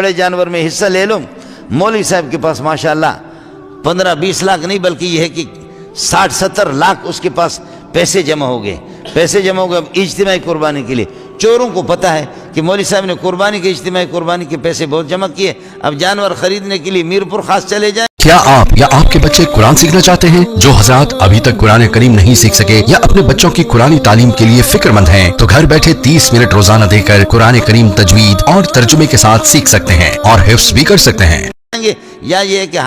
بڑے جانور میں حصہ لے لوں۔ مولوی صاحب کے پاس ماشاءاللہ 15-20 لاکھ نہیں بلکہ یہ ہے کہ 60-70 لاکھ اس کے پاس پیسے جمع ہو گئے، اب اجتماعی قربانی کے لیے۔ چوروں کو پتہ ہے کہ مولوی صاحب نے قربانی کے اجتماعی قربانی کے پیسے بہت جمع کیے، اب جانور خریدنے کے لیے میرپور خاص چلے جائیں۔ کیا آپ یا آپ کے بچے قرآن سیکھنا چاہتے ہیں؟ جو حضرات ابھی تک قرآن کریم نہیں سیکھ سکے یا اپنے بچوں کی قرآنی تعلیم کے لیے فکر مند ہیں تو گھر بیٹھے 30 منٹ روزانہ دے کر قرآن کریم تجوید اور ترجمے کے ساتھ سیکھ سکتے ہیں اور حفظ بھی کر سکتے ہیں۔ یا یہ ہے کہ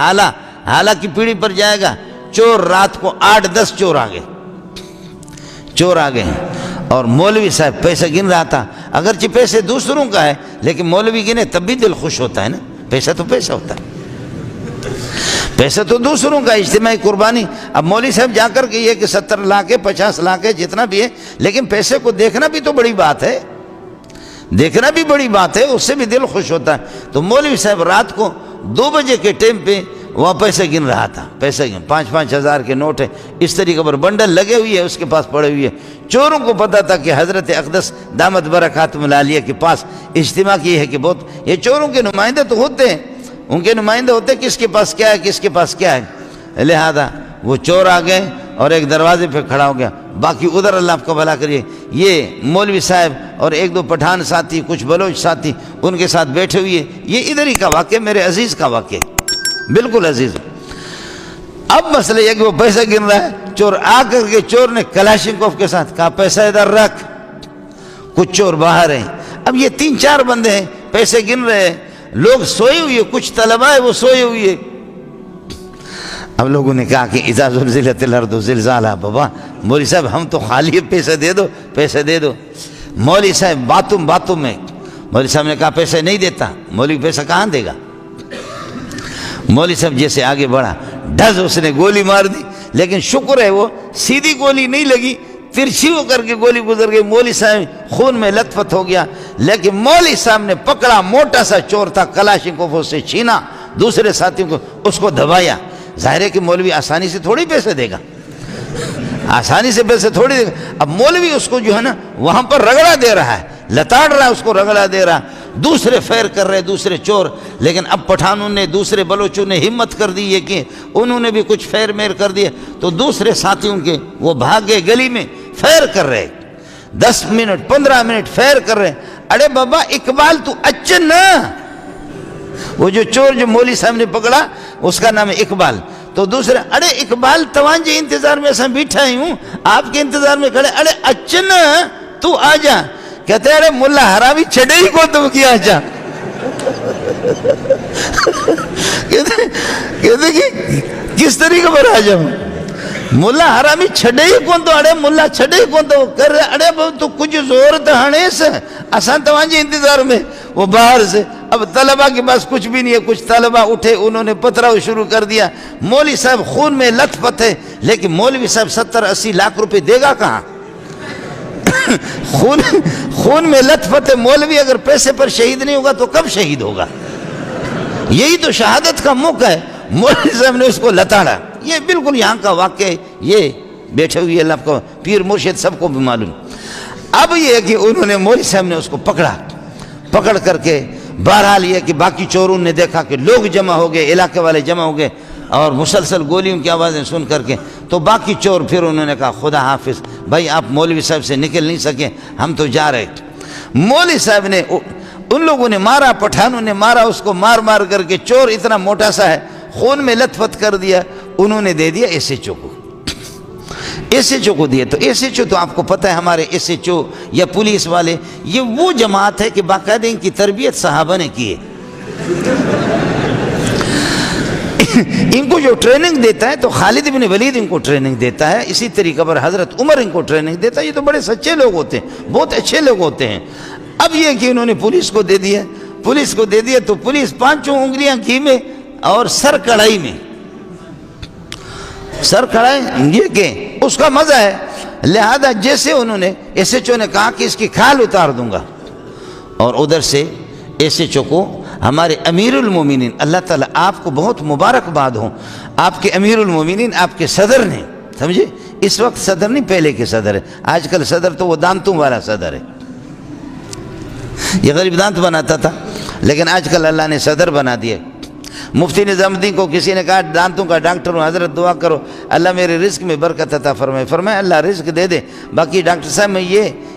حالہ کی پیڑھی پر جائے گا، چور رات کو 8-10 چور آ گئے ہیں اور مولوی صاحب پیسہ گن رہا تھا، اگرچہ پیسے دوسروں کا ہے لیکن مولوی گنے تب بھی دل خوش ہوتا ہے نا، پیسہ تو پیسہ ہوتا ہے، پیسہ تو دوسروں کا اجتماعی قربانی۔ اب مولوی صاحب جا کر کے یہ کہ 70 لاکھ ہے 50 لاکھ ہے جتنا بھی ہے، لیکن پیسے کو دیکھنا بھی تو بڑی بات ہے، اس سے بھی دل خوش ہوتا ہے۔ تو مولوی صاحب رات کو 2 بجے کے ٹائم پہ وہاں پیسہ گن رہا تھا، 5-5 ہزار کے نوٹ ہے، اس طریقے پر بنڈل لگے ہوئے ہیں اس کے پاس پڑے ہوئے۔ چوروں کو پتا تھا کہ حضرت اقدس دامت برکاتہم العالیہ کے پاس اجتماع کی ہے کہ بہت، یہ چوروں کے نمائندے تو ہوتے ہیں، ان کے نمائندے ہوتے ہیں کس کے پاس کیا ہے کس کے پاس کیا ہے، لہذا وہ چور آ گئے اور ایک دروازے پہ کھڑا ہو گیا، باقی ادھر اللہ آپ کا بھلا کریے۔ یہ مولوی صاحب اور 1-2 پٹھان ساتھی، کچھ بلوچ ساتھی ان کے ساتھ بیٹھے ہوئے، یہ ادھر ہی کا واقعہ، میرے عزیز کا واقعہ، بالکل عزیز۔ اب مسئلہ یہ کہ وہ پیسہ گن رہا ہے، چور آ کر کے چور نے کلاشنکوف کے ساتھ کہا پیسہ ادھر رکھ، کچھ چور باہر ہیں، اب یہ 3-4 بندے ہیں پیسے گن رہے ہیں، لوگ سوئے ہوئے، کچھ طلبہ ہے وہ سوئے ہوئے۔ اب لوگوں نے کہا کہ اذا زلزلت الارض زلزالہا، بابا مولوی صاحب ہم تو خالی پیسہ دے دو۔ مولوی صاحب باتوں میں مولوی صاحب نے کہا پیسہ نہیں دیتا، مولوی پیسہ کہاں دے گا؟ مولوی صاحب جیسے آگے بڑھا، ڈھز اس نے گولی مار دی، لیکن شکر ہے وہ سیدھی گولی نہیں لگی، ترچھی ہو کر کے گولی گزر گئی، مولوی صاحب خون میں لت پت ہو گیا، لیکن مولوی صاحب نے پکڑا، موٹا سا چور تھا، کلاشنکوف سے چھینا، دوسرے ساتھیوں کو اس کو دبایا۔ ظاہر ہے کہ مولوی آسانی سے تھوڑی پیسے دے گا، اب مولوی اس کو جو ہے نا وہاں پر رگڑا دے رہا ہے، لتاڑ رہا ہے، اس کو رگڑا دے رہا، دوسرے فیر کر رہے دوسرے چور، لیکن اب پٹھانوں نے دوسرے بلوچوں نے ہمت کر دی ہے کہ انہوں نے بھی کچھ فیر میر کر دیے، تو دوسرے ساتھیوں کے وہ بھاگے گلی میں فیر کر رہے، 10 منٹ 15 منٹ فیر کر رہے۔ ارے بابا اقبال تو اچن نا، وہ جو چور جو مولوی صاحب نے پکڑا اس کا نام ہے اقبال، تو دوسرے ارے اقبال توانجے انتظار میں ایسا بیٹھا ہی ہوں، آپ کے انتظار میں کھڑے، ارے اچن تو آ جا، کہتے ہیں ارے ملا حرامی چھڑے ہی کو تو کیا جا، کہتے کہ کس طریقے پر آ جاؤں، ملا حرامی چھڑے ہی کون تو، ارے ملا چھڑے ہی کون تو کر رہے، ارے تو کچھ زور دہانے سے آسان توانجے انتظار میں، وہ باہر سے، اب طلبہ کے پاس کچھ بھی نہیں ہے، کچھ طلبہ اٹھے انہوں نے پتھراؤ شروع کر دیا، مولوی صاحب خون میں لت پت ہے، لیکن مولوی صاحب 70-80 لاکھ روپے دے گا کہاں؟ خون میں لت پت ہے، مولوی اگر پیسے پر شہید نہیں ہوگا تو کب شہید ہوگا؟ یہی تو شہادت کا موقع ہے، مولوی صاحب نے اس کو لتاڑا، یہ بالکل یہاں کا واقعہ ہے، یہ بیٹھے ہوئے اللہ کو پیر مرشد سب کو بھی معلوم۔ اب یہ ہے کہ انہوں نے مولوی صاحب نے اس کو پکڑ کر کے، بہرحال یہ کہ باقی چوروں نے دیکھا کہ لوگ جمع ہو گئے، علاقے والے جمع ہو گئے اور مسلسل گولیوں کی آوازیں سن کر کے، تو باقی چور پھر انہوں نے کہا خدا حافظ بھائی، آپ مولوی صاحب سے نکل نہیں سکے، ہم تو جا رہے۔ مولوی صاحب نے ان لوگوں نے مارا، پٹھانوں نے مارا اس کو، مار کر کے، چور اتنا موٹا سا ہے، خون میں لت پت کر دیا، انہوں نے دے دیا ایس ایچ او کو، ایس ایچ او کو دیے۔ تو ایس ایچ او تو آپ کو پتہ ہے ہمارے ایس ایچ او یا پولیس والے، یہ وہ جماعت ہے کہ باقاعدہ ان کی تربیت صحابہ نے کی ہے، ان کو جو ٹریننگ دیتا ہے تو خالد بن ولید ان کو ٹریننگ دیتا ہے، اسی طریقے پر حضرت عمر ان کو ٹریننگ دیتا ہے، یہ تو بڑے سچے لوگ ہوتے ہیں، بہت اچھے لوگ ہوتے ہیں۔ اب یہ کہ انہوں نے پولیس کو دے دیا تو پولیس 5 انگلیاں گھی میں اور سر کڑھائی میں، یہ کہ اس کا مزہ ہے، لہذا جیسے انہوں نے ایس ایچ او نے کہا کہ اس کی کھال اتار دوں گا، اور ادھر سے ایس ایچ او کو ہمارے امیر المومنین، اللہ تعالیٰ آپ کو بہت مبارکباد ہوں، آپ کے امیر المومنین آپ کے صدر نے، سمجھے، اس وقت صدر نہیں پہلے کے صدر ہے، آج کل صدر تو وہ دانتوں والا صدر ہے، یہ غریب دانت بناتا تھا، لیکن آج کل اللہ نے صدر بنا دیا۔ مفتی نظام الدین کو کسی نے کہا دانتوں کا ڈاکٹر ہوں، حضرت دعا کرو اللہ میرے رزق میں برکت عطا فرمائے۔ فرمایا اللہ رزق دے دے، باقی ڈاکٹر صاحب میں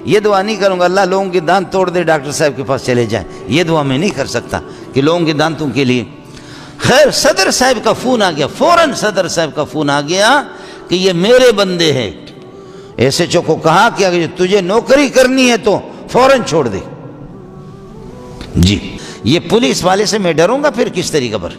یہ دعا نہیں کروں گا اللہ لوگوں کے دانت توڑ دے ڈاکٹر صاحب کے پاس چلے جائیں، یہ دعا میں نہیں کر سکتا کہ لوگوں کے دانتوں کے لیے۔ خیر صدر صاحب کا فون آ گیا، فوراً صدر صاحب کا فون آ گیا کہ یہ میرے بندے ہیں۔ ایس ایچ او کو کہا کہ اگر تجھے نوکری کرنی ہے تو فوراً چھوڑ دے۔ جی یہ پولیس والے سے میں ڈروں گا پھر کس طریقے پر؟